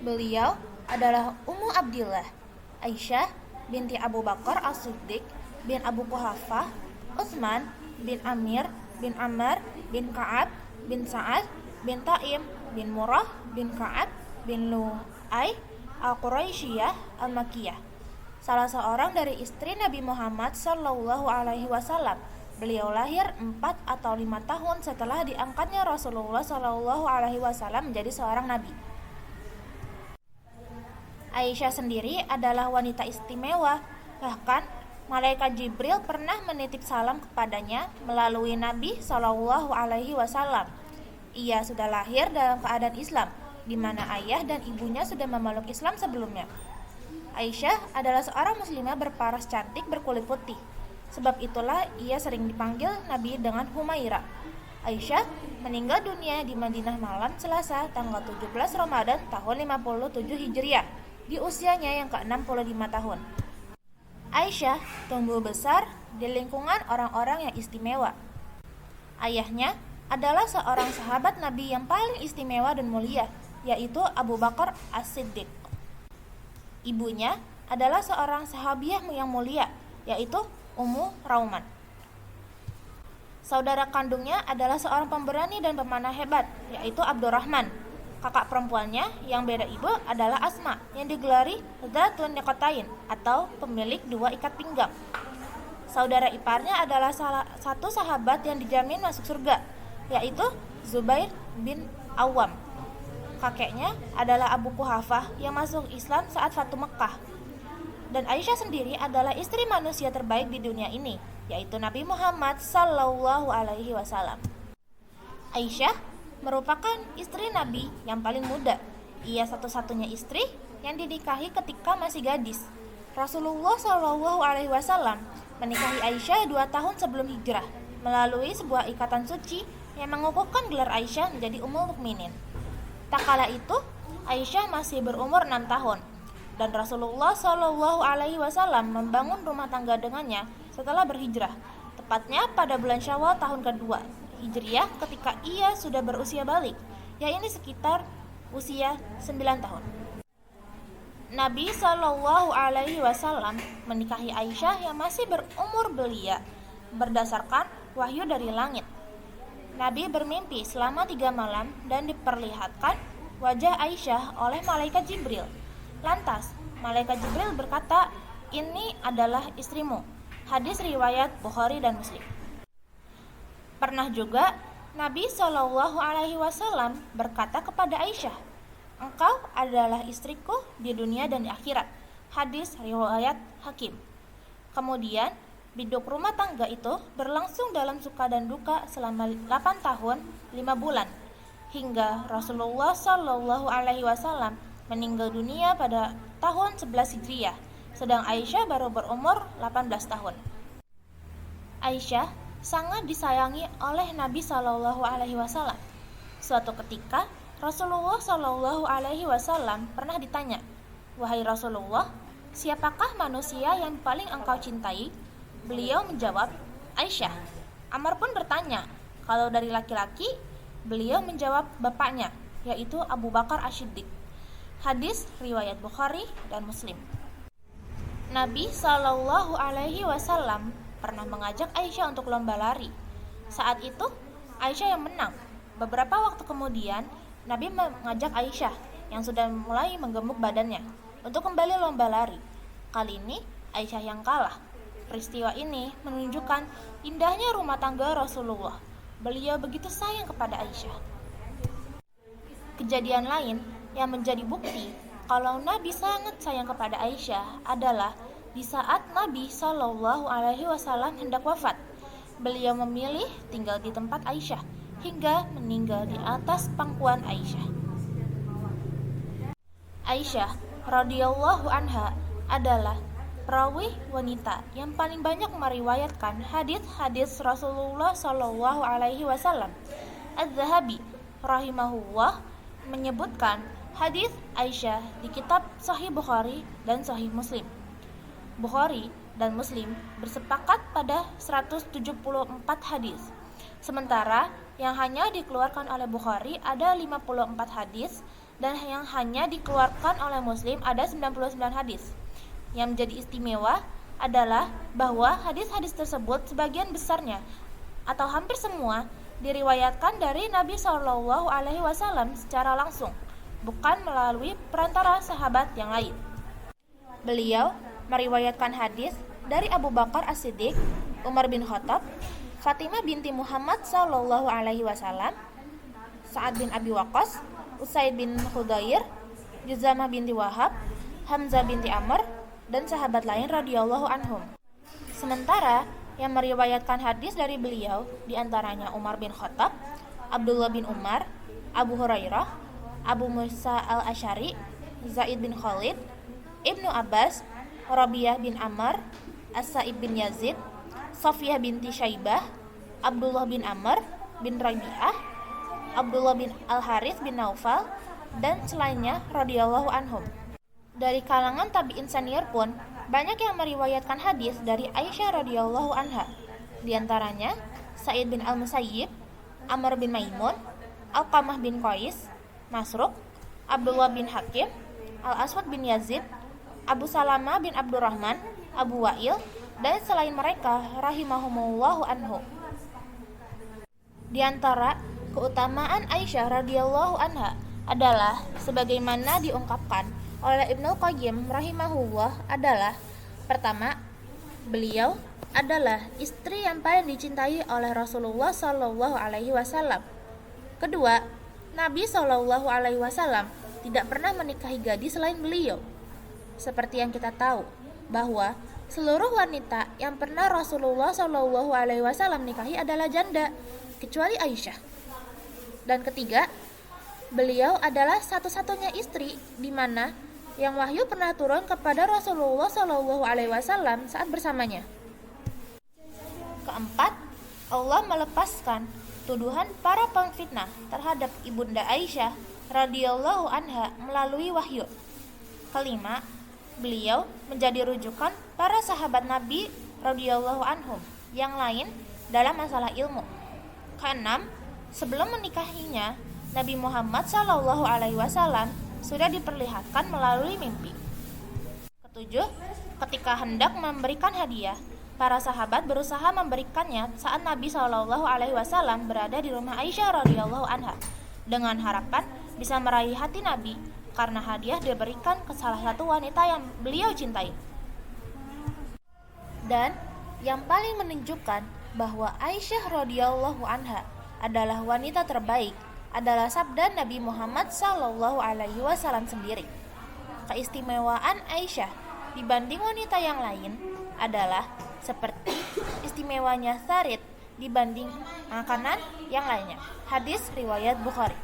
Beliau adalah Ummu Abdillah, Aisyah binti Abu Bakar As-Siddiq bin Abu Quhafah, Utsman bin Amir bin Ammar bin Ka'ab bin Sa'ad bin Taim bin Murrah bin Ka'ab bin Lu'ay Al-Quraisyiyah Al-Makkiyah, salah seorang dari istri Nabi Muhammad SAW. Beliau lahir 4 atau 5 tahun setelah diangkatnya Rasulullah SAW menjadi seorang nabi. Aisyah sendiri adalah wanita istimewa. Bahkan malaikat Jibril pernah menitip salam kepadanya melalui Nabi SAW. Ia sudah lahir dalam keadaan Islam, di mana ayah dan ibunya sudah memeluk Islam sebelumnya. Aisyah adalah seorang muslimah berparas cantik berkulit putih. Sebab itulah ia sering dipanggil Nabi dengan Humaira. Aisyah meninggal dunia di Madinah malam Selasa tanggal 17 Ramadan tahun 57 Hijriah di usianya yang ke-65 tahun. Aisyah tumbuh besar di lingkungan orang-orang yang istimewa. Ayahnya adalah seorang sahabat Nabi yang paling istimewa dan mulia, yaitu Abu Bakar As-Siddiq. Ibunya adalah seorang sahabiah yang mulia, yaitu Ummu Rauman. Saudara kandungnya adalah seorang pemberani dan pemanah hebat, yaitu Abdurrahman. Kakak perempuannya yang beda ibu adalah Asma, yang digelari Dzatun Niqatain atau pemilik dua ikat pinggang. Saudara iparnya adalah salah satu sahabat yang dijamin masuk surga, yaitu Zubair bin Awam. Kakeknya adalah Abu Quhafah yang masuk Islam saat Fatu Mekkah. Dan Aisyah sendiri adalah istri manusia terbaik di dunia ini, yaitu Nabi Muhammad SAW. Aisyah merupakan istri Nabi yang paling muda. Ia satu-satunya istri yang dinikahi ketika masih gadis. Rasulullah SAW menikahi Aisyah 2 tahun sebelum hijrah melalui sebuah ikatan suci yang mengukuhkan gelar Aisyah menjadi Ummul Mukminin. Tak kala itu Aisyah masih berumur 6 tahun dan Rasulullah SAW membangun rumah tangga dengannya setelah berhijrah, tepatnya pada bulan Syawal tahun kedua Hijriah ketika ia sudah berusia balik, yaitu sekitar usia 9 tahun. Nabi SAW menikahi Aisyah yang masih berumur belia berdasarkan wahyu dari langit. Nabi bermimpi selama 3 malam dan diperlihatkan wajah Aisyah oleh malaikat Jibril. Lantas, malaikat Jibril berkata, "Ini adalah istrimu." Hadis riwayat Bukhari dan Muslim. Pernah juga Nabi SAW berkata kepada Aisyah, "Engkau adalah istriku di dunia dan di akhirat." Hadis riwayat Hakim. Kemudian biduk rumah tangga itu berlangsung dalam suka dan duka selama 8 tahun 5 bulan hingga Rasulullah SAW meninggal dunia pada tahun 11 Hijriah, sedang Aisyah baru berumur 18 tahun. Aisyah sangat disayangi oleh Nabi SAW. Suatu ketika Rasulullah SAW pernah ditanya, "Wahai Rasulullah, siapakah manusia yang paling engkau cintai?" Beliau menjawab, "Aisyah." Amr pun bertanya, "Kalau dari laki-laki?" Beliau menjawab, "Bapaknya, yaitu Abu Bakar As-Siddiq." Hadis riwayat Bukhari dan Muslim. Nabi SAW pernah mengajak Aisyah untuk lomba lari. Saat itu Aisyah yang menang. Beberapa waktu kemudian Nabi mengajak Aisyah yang sudah mulai menggemuk badannya untuk kembali lomba lari. Kali ini Aisyah yang kalah. Peristiwa ini menunjukkan indahnya rumah tangga Rasulullah. Beliau begitu sayang kepada Aisyah. Kejadian lain yang menjadi bukti kalau Nabi sangat sayang kepada Aisyah adalah di saat Nabi SAW hendak wafat. Beliau memilih tinggal di tempat Aisyah hingga meninggal di atas pangkuan Aisyah. Aisyah radhiyallahu anha adalah perawi wanita yang paling banyak meriwayatkan hadis-hadis Rasulullah SAW. Az-Zahabi rahimahullah menyebutkan hadis Aisyah di kitab Sahih Bukhari dan Sahih Muslim. Bukhari dan Muslim bersepakat pada 174 hadis. Sementara yang hanya dikeluarkan oleh Bukhari ada 54 hadis dan yang hanya dikeluarkan oleh Muslim ada 99 hadis. Yang menjadi istimewa adalah bahwa hadis-hadis tersebut sebagian besarnya atau hampir semua diriwayatkan dari Nabi Shallallahu Alaihi Wasallam secara langsung, bukan melalui perantara sahabat yang lain. Beliau meriwayatkan hadis dari Abu Bakar As-Siddiq, Umar bin Khattab, Fatimah binti Muhammad Shallallahu Alaihi Wasallam, Sa'ad bin Abi Waqqas, Usaid bin Khudair, Juzamah binti Wahab, Hamzah binti Amr, dan sahabat lain radhiyallahu anhum. Sementara yang meriwayatkan hadis dari beliau diantaranya Umar bin Khattab, Abdullah bin Umar, Abu Hurairah, Abu Musa al-Asy'ari, Zaid bin Khalid, Ibnu Abbas, Rabi'ah bin Amr, As-Sa'ib bin Yazid, Safiyah binti Syaibah, Abdullah bin Amr bin Rabi'ah, Abdullah bin Al-Harits bin Naufal, dan selainnya radhiyallahu anhum. Dari kalangan tabi'in senior pun banyak yang meriwayatkan hadis dari Aisyah radhiyallahu anha. Di antaranya Sa'id bin Al-Musayyib, Amr bin Maimun, Alqamah bin Qais, Masruq, Abdullah bin Hakim, Al-Aswad bin Yazid, Abu Salamah bin Abdurrahman, Abu Wa'il, dan selain mereka rahimahumullahu anhu. Di antara keutamaan Aisyah radhiyallahu anha adalah sebagaimana diungkapkan oleh Ibnu Qayyim rahimahullah adalah: pertama, beliau adalah istri yang paling dicintai oleh Rasulullah Shallallahu Alaihi Wasallam. Kedua, Nabi Shallallahu Alaihi Wasallam tidak pernah menikahi gadis selain beliau. Seperti yang kita tahu bahwa seluruh wanita yang pernah Rasulullah Shallallahu Alaihi Wasallam nikahi adalah janda, kecuali Aisyah. Dan ketiga, beliau adalah satu-satunya istri di mana yang wahyu pernah turun kepada Rasulullah Shallallahu Alaihi Wasallam saat bersamanya. Keempat, Allah melepaskan tuduhan para pengfitnah terhadap ibunda Aisyah radhiyallahu anha melalui wahyu. Kelima, beliau menjadi rujukan para sahabat Nabi radhiyallahu anhum yang lain dalam masalah ilmu. Keenam, sebelum menikahinya, Nabi Muhammad Shallallahu Alaihi Wasallam sudah diperlihatkan melalui mimpi. Ketujuh, ketika hendak memberikan hadiah, para sahabat berusaha memberikannya saat Nabi Shallallahu Alaihi Wasallam berada di rumah Aisyah radhiyallahu anha, dengan harapan bisa meraih hati Nabi karena hadiah diberikan ke salah satu wanita yang beliau cintai. Dan yang paling menunjukkan bahwa Aisyah radhiyallahu anha adalah wanita terbaik adalah sabda Nabi Muhammad Sallallahu Alaihi Wasallam sendiri. Keistimewaan Aisyah dibanding wanita yang lain adalah seperti istimewanya sarit dibanding makanan yang lainnya. Hadis riwayat Bukhari.